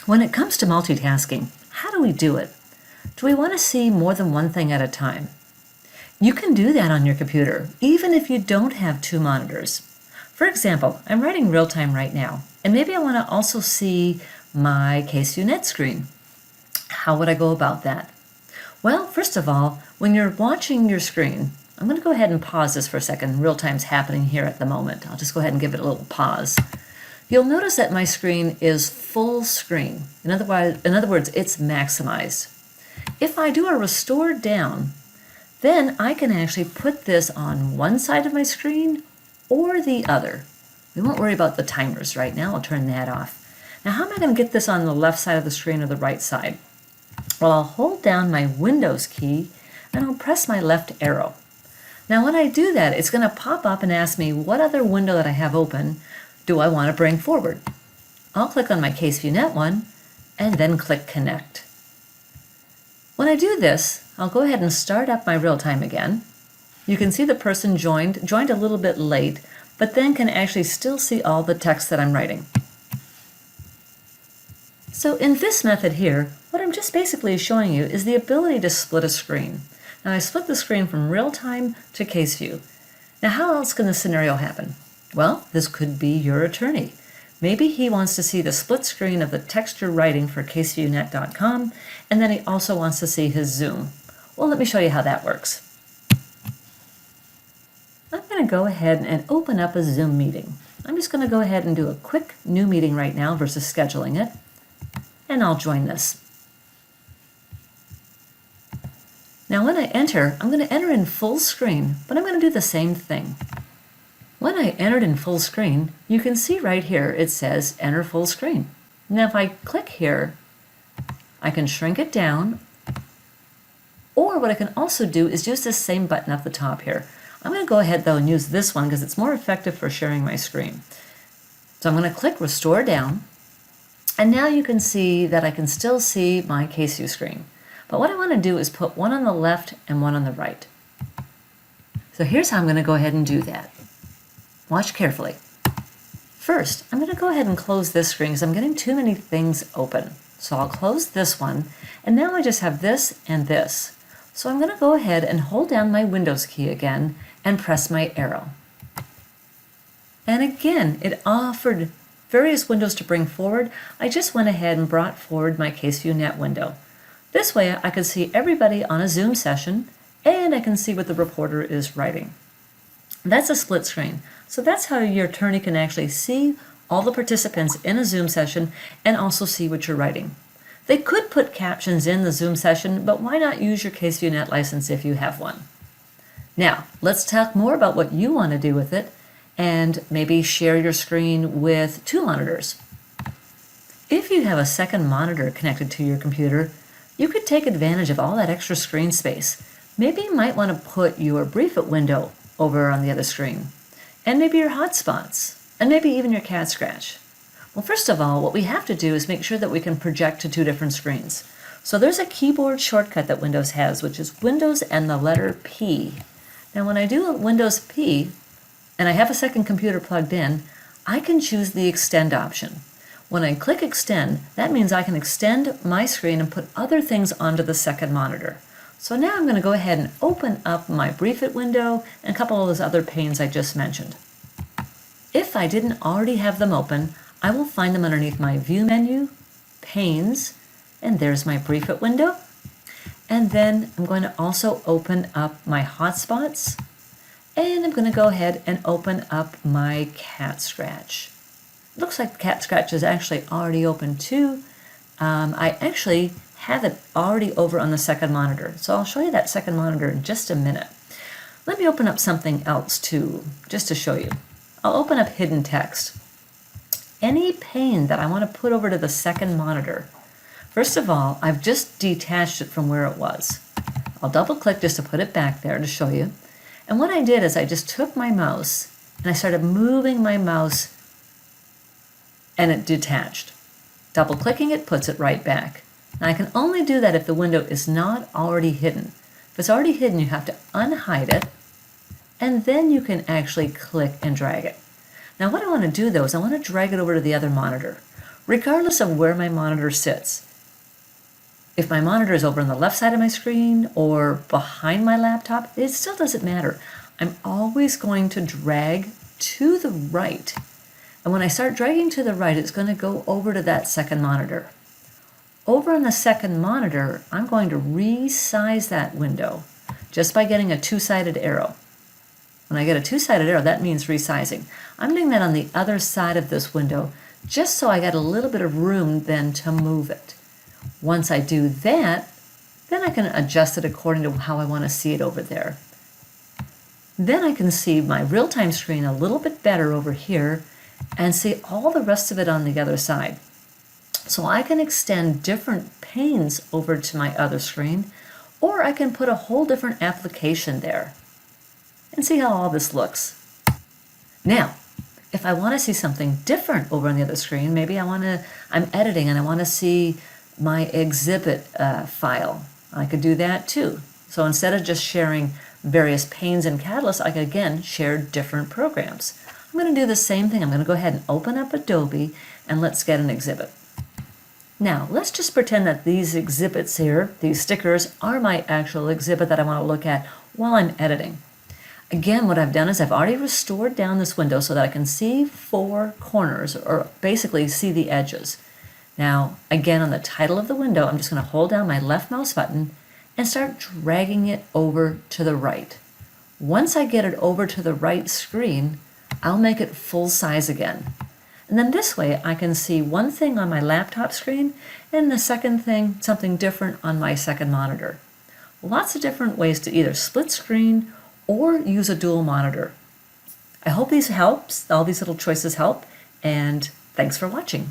When it comes to multitasking, how do we do it? Do we want to see more than one thing at a time? You can do that on your computer, even if you don't have two monitors. For example, I'm writing real time right now, and maybe I want to also see my CaseViewNet screen. How would I go about that? Well, first of all, when you're watching your screen, I'm going to go ahead and pause this for a second. Real time's happening here at the moment. I'll just go ahead and give it a little pause. You'll notice that my screen is full screen. In other words, it's maximized. If I do a restore down, then I can actually put this on one side of my screen or the other. We won't worry about the timers right now. I'll turn that off. Now, how am I going to get this on the left side of the screen or the right side? Well, I'll hold down my Windows key and I'll press my left arrow. Now, when I do that, it's going to pop up and ask me what other window that I have open do I want to bring forward. I'll click on my CaseViewNet one and then click Connect. When I do this, I'll go ahead and start up my real time again. You can see the person joined a little bit late, but then can actually still see all the text that I'm writing. So in this method here, what I'm just basically showing you is the ability to split a screen. Now I split the screen from real time to case view. Now how else can this scenario happen? Well, this could be your attorney. Maybe he wants to see the split screen of the text you're writing for CaseViewNet.com, and then he also wants to see his Zoom. Well, let me show you how that works. I'm going to go ahead and open up a Zoom meeting. I'm just going to go ahead and do a quick new meeting right now versus scheduling it, and I'll join this. Now when I enter, I'm going to enter in full screen, but I'm going to do the same thing. When I entered in full screen, you can see right here it says enter full screen. Now if I click here, I can shrink it down, or what I can also do is use this same button up the top here. I'm going to go ahead though and use this one because it's more effective for sharing my screen. So I'm going to click restore down, and now you can see that I can still see my CaseView screen. But what I want to do is put one on the left and one on the right. So here's how I'm going to go ahead and do that. Watch carefully. First, I'm going to go ahead and close this screen because I'm getting too many things open. So I'll close this one, and now I just have this and this. So I'm going to go ahead and hold down my Windows key again and press my arrow. And again, it offered various windows to bring forward. I just went ahead and brought forward my CaseViewNet window. This way I can see everybody on a Zoom session, and I can see what the reporter is writing. That's a split screen. So that's how your attorney can actually see all the participants in a Zoom session and also see what you're writing. They could put captions in the Zoom session, but why not use your CaseViewNet license if you have one? Now, let's talk more about what you want to do with it and maybe share your screen with two monitors. If you have a second monitor connected to your computer, you could take advantage of all that extra screen space. Maybe you might want to put your BriefIt window over on the other screen, and maybe your hotspots, and maybe even your cat scratch. Well, first of all, what we have to do is make sure that we can project to two different screens. So there's a keyboard shortcut that Windows has, which is Windows and the letter P. Now when I do a Windows P, and I have a second computer plugged in, I can choose the extend option. When I click extend, that means I can extend my screen and put other things onto the second monitor. So now I'm going to go ahead and open up my BriefIt window and a couple of those other panes I just mentioned. If I didn't already have them open, I will find them underneath my View menu, Panes, and there's my BriefIt window. And then I'm going to also open up my hotspots, and I'm going to go ahead and open up my cat scratch. Looks like the cat scratch is actually already open too. I actually have it already over on the second monitor, so I'll show you that second monitor in just a minute. Let me open up something else too, just to show you. I'll open up hidden text. Any pane that I want to put over to the second monitor, first of all, I've just detached it from where it was. I'll double click just to put it back there to show you. And what I did is I just took my mouse and I started moving my mouse and it detached. Double clicking it puts it right back. Now I can only do that if the window is not already hidden. If it's already hidden, you have to unhide it, and then you can actually click and drag it. Now what I want to do though is I want to drag it over to the other monitor. regardless of where my monitor sits. If my monitor is over on the left side of my screen or behind my laptop, it still doesn't matter. I'm always going to drag to the right. And when I start dragging to the right, it's going to go over to that second monitor. Over on the second monitor, I'm going to resize that window just by getting a two-sided arrow. When I get a two-sided arrow, that means resizing. I'm doing that on the other side of this window just so I get a little bit of room then to move it. Once I do that, then I can adjust it according to how I want to see it over there. Then I can see my real-time screen a little bit better over here and see all the rest of it on the other side. So I can extend different panes over to my other screen, or I can put a whole different application there and see how all this looks. Now, if I want to see something different over on the other screen, maybe I'm editing and I want to see my exhibit file. I could do that too. So instead of just sharing various panes in Catalyst, I could again share different programs. I'm going to do the same thing. I'm going to go ahead and open up Adobe and let's get an exhibit. Now, let's just pretend that these exhibits here, these stickers, are my actual exhibit that I want to look at while I'm editing. Again, what I've done is I've already restored down this window so that I can see four corners, or basically see the edges. Now, again, on the title of the window, I'm just going to hold down my left mouse button and start dragging it over to the right. Once I get it over to the right screen, I'll make it full size again. And then this way I can see one thing on my laptop screen and the second thing, something different on my second monitor. Lots of different ways to either split screen or use a dual monitor. I hope these helps, all these little choices help, and thanks for watching.